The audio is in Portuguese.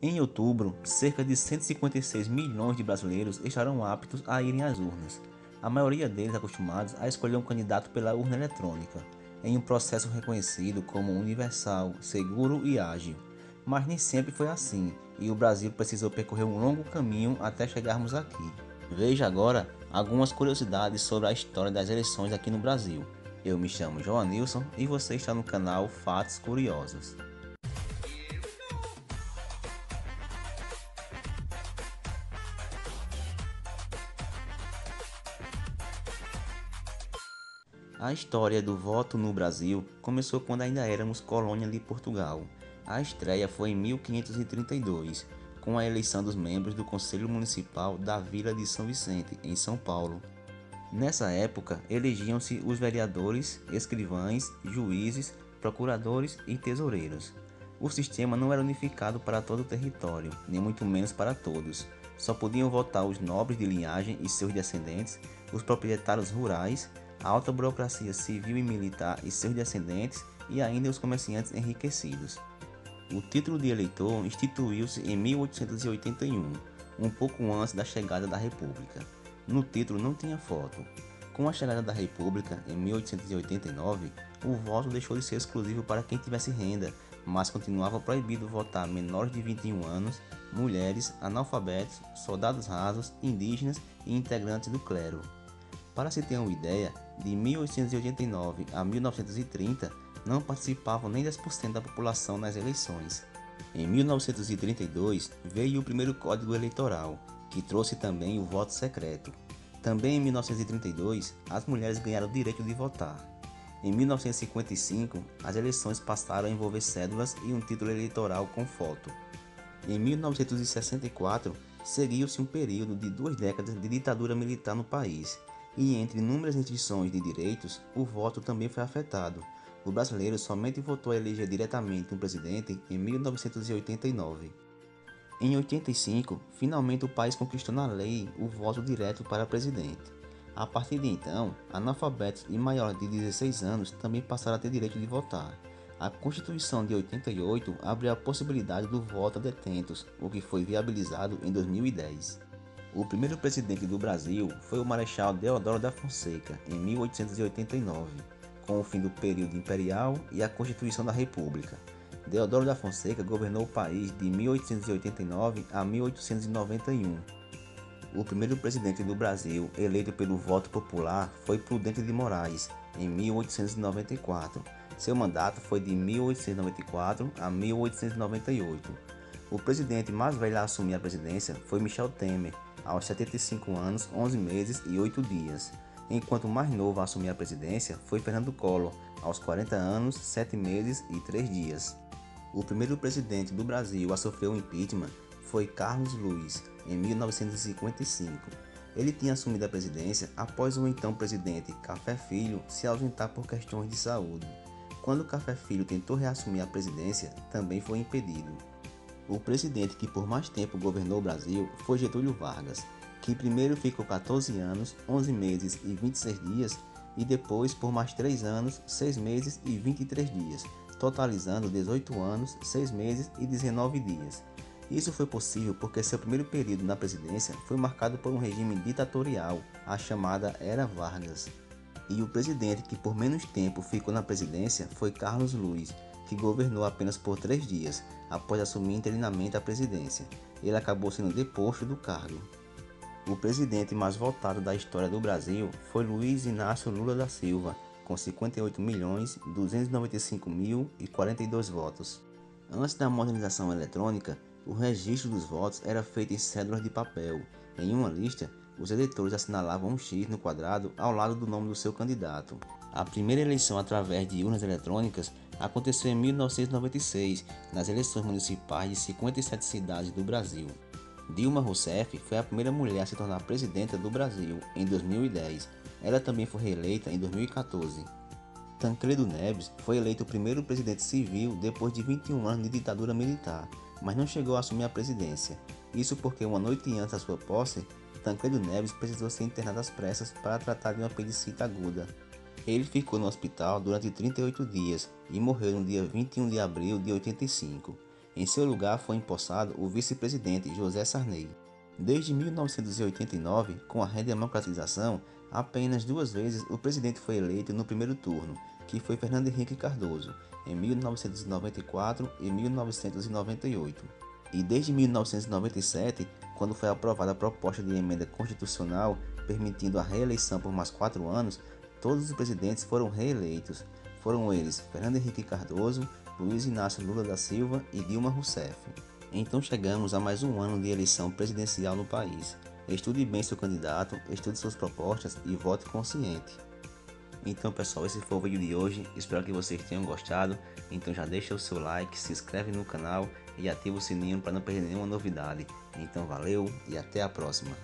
Em outubro, cerca de 156 milhões de brasileiros estarão aptos a irem às urnas, a maioria deles acostumados a escolher um candidato pela urna eletrônica, em um processo reconhecido como universal, seguro e ágil. Mas nem sempre foi assim, e o Brasil precisou percorrer um longo caminho até chegarmos aqui. Veja agora algumas curiosidades sobre a história das eleições aqui no Brasil. Eu me chamo Joanilson e você está no canal Fatos Curiosos. A história do voto no Brasil começou quando ainda éramos colônia de Portugal. A estreia foi em 1532, com a eleição dos membros do Conselho Municipal da Vila de São Vicente, em São Paulo. Nessa época, elegiam-se os vereadores, escrivães, juízes, procuradores e tesoureiros. O sistema não era unificado para todo o território, nem muito menos para todos. Só podiam votar os nobres de linhagem e seus descendentes, os proprietários rurais, a alta burocracia civil e militar e seus descendentes e ainda os comerciantes enriquecidos. O título de eleitor instituiu-se em 1881, um pouco antes da chegada da República. No título não tinha foto. Com a chegada da República, em 1889, o voto deixou de ser exclusivo para quem tivesse renda, mas continuava proibido votar menores de 21 anos, mulheres, analfabetos, soldados rasos, indígenas e integrantes do clero. Para se ter uma ideia, de 1889 a 1930, não participavam nem 10% da população nas eleições. Em 1932, veio o primeiro Código Eleitoral, que trouxe também o voto secreto. Também em 1932, as mulheres ganharam o direito de votar. Em 1955, as eleições passaram a envolver cédulas e um título eleitoral com foto. Em 1964, seguiu-se um período de 2 décadas de ditadura militar no país, e entre inúmeras restrições de direitos, o voto também foi afetado. O brasileiro somente voltou a eleger diretamente um presidente em 1989. Em 85, finalmente o país conquistou na lei o voto direto para presidente. A partir de então, analfabetos e maiores de 16 anos também passaram a ter direito de votar. A Constituição de 88 abriu a possibilidade do voto a detentos, o que foi viabilizado em 2010. O primeiro presidente do Brasil foi o Marechal Deodoro da Fonseca, em 1889, com o fim do período imperial e a Constituição da República. Deodoro da Fonseca governou o país de 1889 a 1891. O primeiro presidente do Brasil eleito pelo voto popular foi Prudente de Moraes, em 1894. Seu mandato foi de 1894 a 1898. O presidente mais velho a assumir a presidência foi Michel Temer, aos 75 anos, 11 meses e 8 dias, enquanto o mais novo a assumir a presidência foi Fernando Collor, aos 40 anos, 7 meses e 3 dias. O primeiro presidente do Brasil a sofrer o impeachment foi Carlos Luiz, em 1955. Ele tinha assumido a presidência após o então presidente Café Filho se ausentar por questões de saúde. Quando Café Filho tentou reassumir a presidência, também foi impedido. O presidente que por mais tempo governou o Brasil foi Getúlio Vargas, que primeiro ficou 14 anos, 11 meses e 26 dias e depois por mais 3 anos, 6 meses e 23 dias, totalizando 18 anos, 6 meses e 19 dias. Isso foi possível porque seu primeiro período na presidência foi marcado por um regime ditatorial, a chamada Era Vargas. E o presidente que por menos tempo ficou na presidência foi Carlos Luiz, que governou apenas por 3 dias, após assumir interinamente a presidência. Ele acabou sendo deposto do cargo. O presidente mais votado da história do Brasil foi Luiz Inácio Lula da Silva, com 58.295.042 votos. Antes da modernização eletrônica, o registro dos votos era feito em cédulas de papel. Em uma lista, os eleitores assinalavam um X no quadrado ao lado do nome do seu candidato. A primeira eleição através de urnas eletrônicas aconteceu em 1996, nas eleições municipais de 57 cidades do Brasil. Dilma Rousseff foi a primeira mulher a se tornar presidenta do Brasil em 2010. Ela também foi reeleita em 2014. Tancredo Neves foi eleito o primeiro presidente civil depois de 21 anos de ditadura militar, mas não chegou a assumir a presidência. Isso porque uma noite antes da sua posse, Tancredo Neves precisou ser internado às pressas para tratar de uma apendicite aguda. Ele ficou no hospital durante 38 dias e morreu no dia 21 de abril de 85. Em seu lugar foi empossado o vice-presidente José Sarney. Desde 1989, com a redemocratização, apenas 2 vezes o presidente foi eleito no primeiro turno, que foi Fernando Henrique Cardoso, em 1994 e 1998. E desde 1997, quando foi aprovada a proposta de emenda constitucional permitindo a reeleição por mais 4 anos, todos os presidentes foram reeleitos. Foram eles Fernando Henrique Cardoso, Luiz Inácio Lula da Silva e Dilma Rousseff. Então chegamos a mais um ano de eleição presidencial no país. Estude bem seu candidato, estude suas propostas e vote consciente. Então pessoal, esse foi o vídeo de hoje, espero que vocês tenham gostado. Então já deixa o seu like, se inscreve no canal e ativa o sininho para não perder nenhuma novidade. Então valeu e até a próxima.